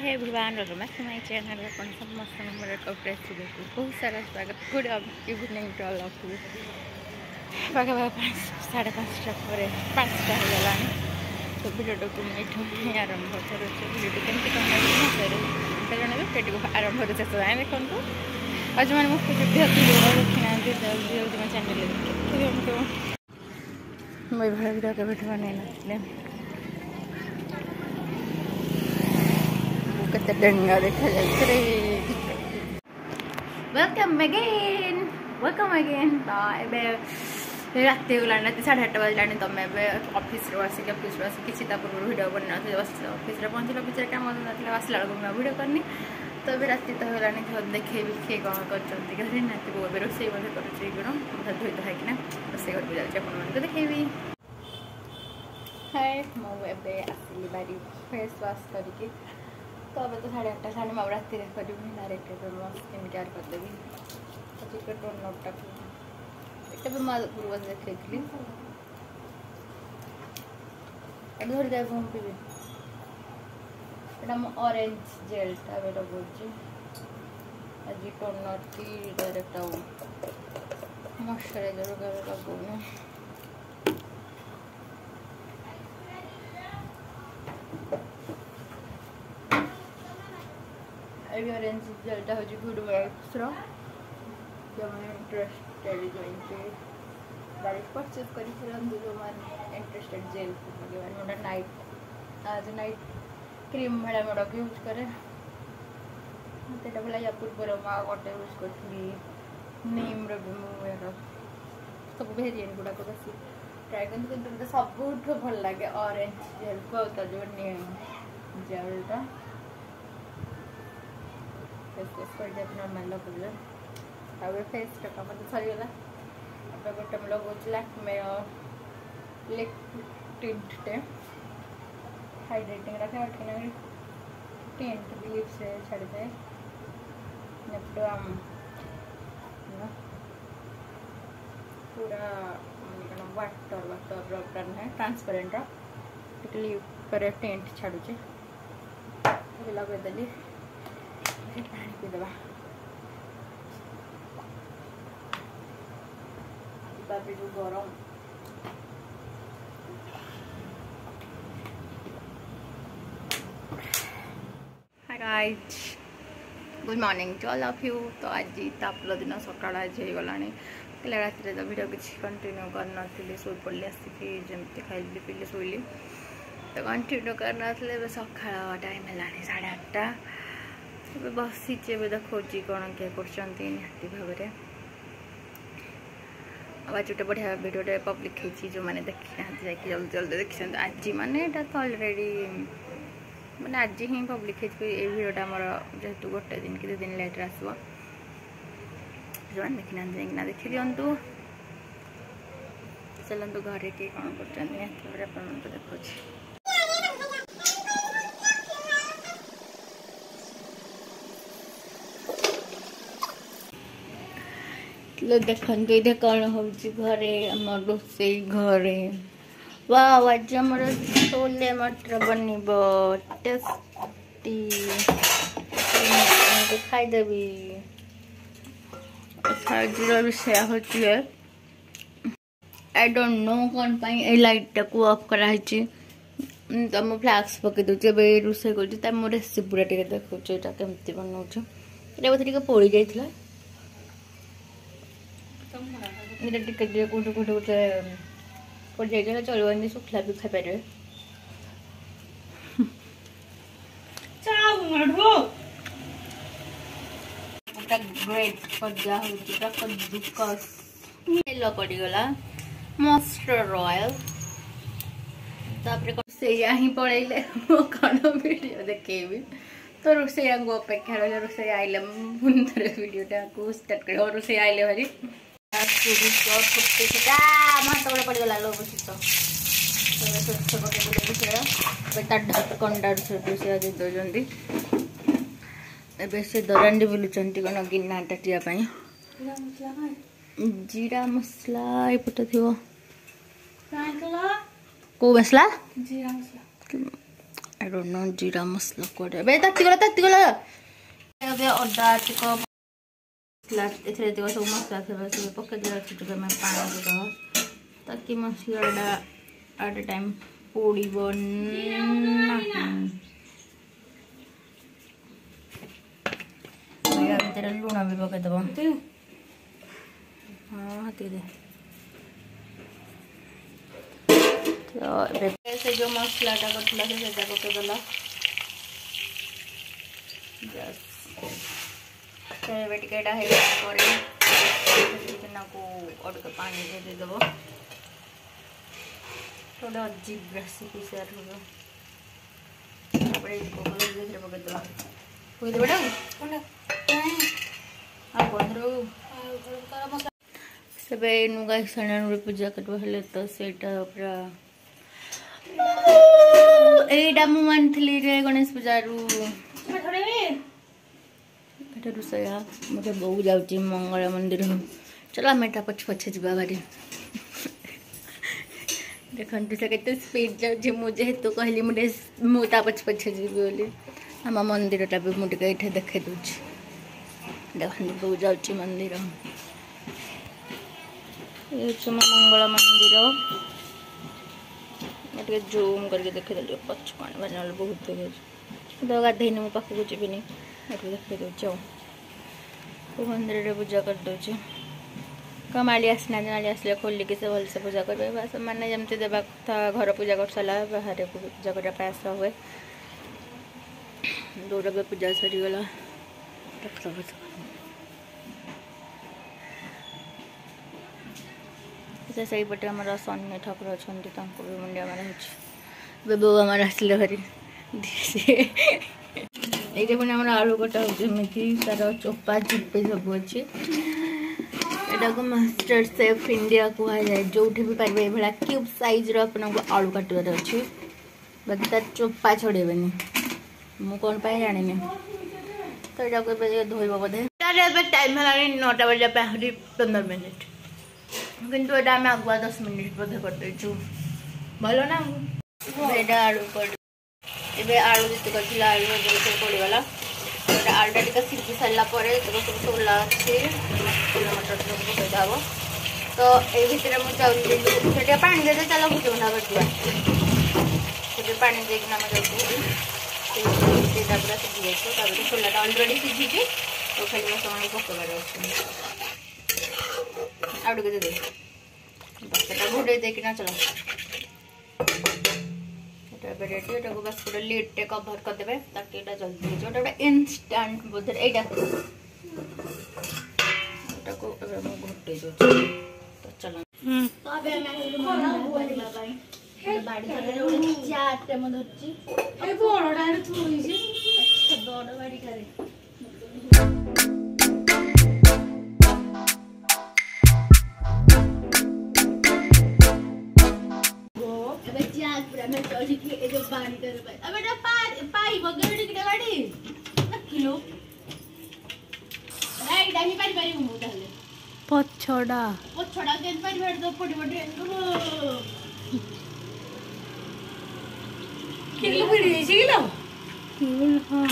Hi everyone, welcome back to my channel. अपन समस्त मोर कपड़े सुबह को बहुत सारा स्वागत। Good evening to all of you. पाखे 5:30 पर 5टा हो गला तो भिडियो को मुझे आरंभ करुच्छे। भिडियो केमती कम जन आरंभ शेष जाए देखो। आज मैंने मुझे देखी ना जल्दी जल्दी मैं चैनल देखते मैं भाई भिडियो के भिडियो बन ना कते डंगा देखा जाए। वेलकम अगेन तो ए राति गला राति 8:30 बजला तुम ऑफिस किसी पूर्व भिडियो बन बस ऑफिस पहुँचल। ऑफिस काम आसला बेलू भिडियो करनी तो अभी राति तो होगा देखे किए कौन कर घर नाती बो रोसे कर धोई धाकिना रोसे घर जाऊँगी आपको देखेबी। हाय मुझे आसली बारी फेस वाश करके तो अब तो 8:30 साढ़े मैं राति करी डायरेक्ट स्किन केयर करदेवी। चिकन टोनरटा भी मैं पूर्व देखी धरी दे पीबी एटा ऑरेंज जेलटा लगुच आज टोनर की डायरेक्ट मॉइस्चराइजर लगुन ऑरेंज जेलटा हूँ गुड वाइब्स जो मैंने इंटरेस्टेड डायरेक्ट परचेज कर जो मैंने इंटरेस्टेड जेल लगे नाइट आज नाइट क्रीम भाया मोड़क यूज करे तो भला या पूर्व गोटे यूज करी नीम रो सब भेरिएंट गुड़ाक बस ट्राए कर सब भल लगे ऑरेंज जेल को जो नीम जेलटा फेस वाश कर नॉर्मल लगे आगे फेस कम तो सरीगला गोटे लगुच लैक्मे लिक्विड टिंट हाइड्रेटिंग रखे टिंट भी लिप्स छाड़ी जाए पूरा वाटर वाटर ना ट्रांसपेरेंट लिप टेंट छाड़ुचे लगेदेली पानी पीदे जो गरम hi guys good morning to all of you. तो आज तापल दिन सकाल आज हो गला रात तो भिडियो किसी कंटिन्यू कर शो पड़ी आसिक जमी खाइली पीली शोली तो कंटिन्यू कर सका टाइम है 8:30 बसीचे देखा कौन किए कर भाव आज गोटे बढ़िया भिडियो पब्लिक होती जो मैंने देखी ना जल्दी जल्दी देखी आज माने तो अलरेडी मैंने आज ही पब्लिक ये भिडियोटा मोर जेहेतु गोटे दिन कि 2 दिन लेट आसो जो देखी ना देखी दिंतु चलतु घरे किए कौन कर देखा देखो ये कौन हो घरे आम रोसे घरे वाह आज आम छोले मटर बनब टेस्टी खाईदेवी रोसे हूँ आई डोंट नो कौन पाई लाइट को ऑफ कराई तो मुझे फ्लाक्स पकई दूसरी रोसे कर मो रेसिपी पूरा टे देखा केमती बनाऊे बोधे पोड़ी जाइए टिके कौटे कौटे गोटे पड़ जाए चलो शुखला भी खाई पारे great कजा yellow पड़गला mustard oil Rosaiah ही पड़े कौन वीडियो देखेबी तो रोसैया को अपेक्षा रहा रोसै आइले पुणी थे वीडियोटा को स्टार्ट कर रोसै आइले भारी हाथ पड़गला लो शीत ढकंडा से दौरान से दरांडी बुलूँ कौन गिना टाटियापाई जीरा मसला एपट थो कौ मसला I don't know जीरा मसला कोड बे ताती गला अबे अदा टिको मसला एथरे दियो सब मसला थबे सब पके दिया छिटके में पानी दे ताकि मसलाडा एट अ टाइम पोड़ीबो ना या तेरे लूण भी पके दबो हां हती दे तो से जो मसलाटा करथला से सेटा पके दला यस से बेटिकेटा है करे कितना को और के पानी दे देबो थोड़ा अजीब रेसिपी शेयर होगा अपने इसको बोलो इधर पकड़ दो कोई दे बेटा कौन है आ कौन रो सबे नुगा सणन रे पूजा करबो हले तो सेटा पूरा एडा मु मानथली रे गणेश पूजा रु बेटा रुसया मते बहु जाउची मंगल मंदिर चला मेटा पछ जीवा बारी देखो से केते स्पीड जाउची मुझे तो कहली मुझे मोता पछ जीवी बोली हम मंदिरटा भी मुझे एठे देखे दूची देखो बहु जाउची मंदिर ये मंगल मंदिर ये जूम करके देखे दे पछ पानी बजल बहुत देखे तो गाधे मो पाखक जीविनी देखे दूचे मंदिर पूजा कर दूचे कमाली आसना माली आसले खोलिक से भल से पूजा करेंगे बस मैंने जमती देवा कथा घर पूजा कर सारा बाहर को पूजा करने आस हुए दूर पूजा सरीगला से पटे आम शनि ठाकुर अच्छा भी मुंडिया मार हो बो आम आसले भारी ये पुणी आम आलू कटा होती तार चोपा चिपे सब अच्छे एटा को मास्टर शेफ इंडिया कहा जाए जो भी पारे ये क्यूब साइज आपको आलू काटार अच्छे बाकी तार चोपा छड़ेबनी मु कौन पाई जानी तो यहाँ धोब बोधे टाइम है 9टा बजे 15 मिनिट किंतु एटा आम आगुआ 10 मिनिट बोधे कर भल ना एटा आलू पड़ ए आलू जिते कर आलू पड़गला आलूटा टी सीझी सारापर सब सोला अच्छे मटर सब पकईद हम तो ये भितर मुझे चाहूँगी पानी दे चलो भुज बंधा कर पानी देना जाऊँगी पूरा सीझी जाए सोलाटा अलरेडी सीझी तो खाली मसला पकड़ आउ टे दे घोड़े देना चलो रेडी एटा को बस पूरा लीड टे कवर कर देबे ताकि एटा जल्दी हो जाए एटा इंस्टेंट बोधे एटा को अब हम घोटे दो तो चलो तो अब मैं खाना बुआरिबा भाई बाड़ी करे चाट म धरची ए बड़डा रे थोई छी अच्छा बड़ बाड़ी करे मैं चोरी की ए जो पानी कर पाई अब बेटा पाई बगैर टिकट गाड़ी किलो राइट आही पारी पारी मु ताले पछड़ा के पारी बैठ दो फटी फटी किलो पड़ी किलो हां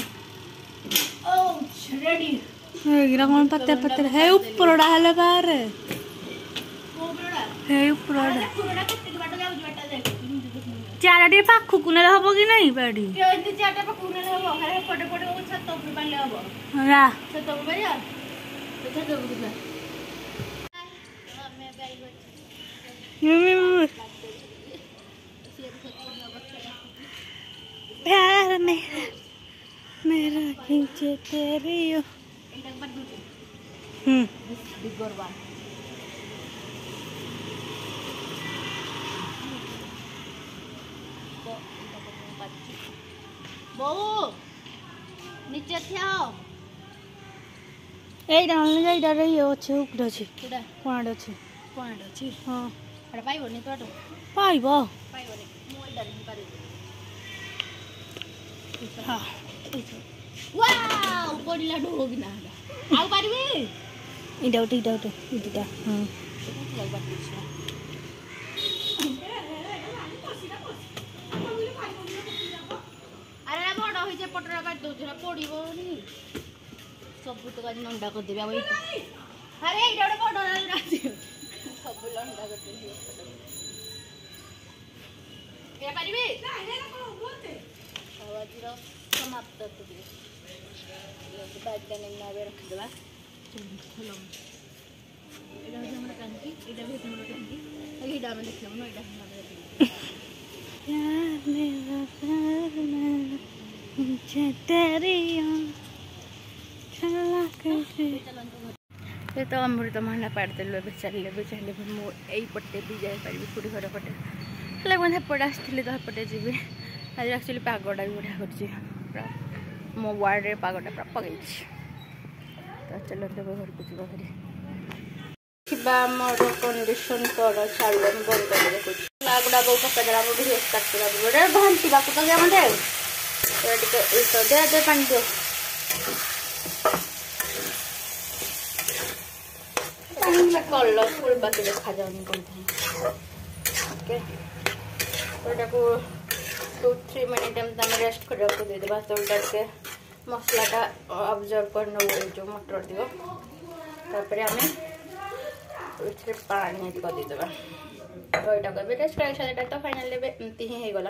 ओ रेडी ए गिरा कौन पत्ते है ऊपरड़ा हले कार है ऊपरड़ा चारटी पाखक ने हम कि नहीं बाड़ी चारटा पाखक ने हम पटे पटे छत ऊपर पाले हम रा छत ऊपर पारिया छत ऊपर कितना मैं बाई प्यार मेरा खींचे तेरे यो बिग वन बहु नीचे थियाओ ए डालने जाई डरे यो छै ऊपर छै केडा पॉइंट छै हां अरे पाइबो नि तो पाइबो नि मोय डरे नि पारे हां वाओ पडिला डोगी ना आउ पारिबे इडा हां पटरा काट दउछ ना पड़िबोनी सब तो आज लंडा कर देबे अब अरे एटा बड़ बड़ राजी सब लंडा कर देबे के पारिबे आवाज रो समाप्त कर दे ये बैठ देने में आवे रख देबा चलो एटा हमरा कांकी एटा भी हमरा कांकी अभी एटा में देखलम न एटा हमरा यार मेरा करना मुझे तेरी चला कैसे ये तो अमृत महला पाड़देलु ए चलिए चाहिए मु यही पटे भी जाए पारि खुड़ी घर पटे हेल्ले मैं एपटे आसती तो एपटे जी आज एक्चुअली पागटा भी बढ़िया कर मो वार्ड पागटा पूरा पकई तो चलते घर को जी मोर कंडीशन कर चालू बंद कर देखो गुड़ा बो पकड़ा भिडियो स्टार्ट करा भांटा को तो मत दे दे पानी दियो कलरफुल बाकी देखा जाऊनी कौन ओके तो 2-3 मिनट रेस्ट करने को दे देबा तो के मसलाटा ऑब्जर्व करना जो मटर दियो तापर हमें पानी कर देदेबा तो यहाँ रेस्ट कर तो फाइनल एमती ही गला।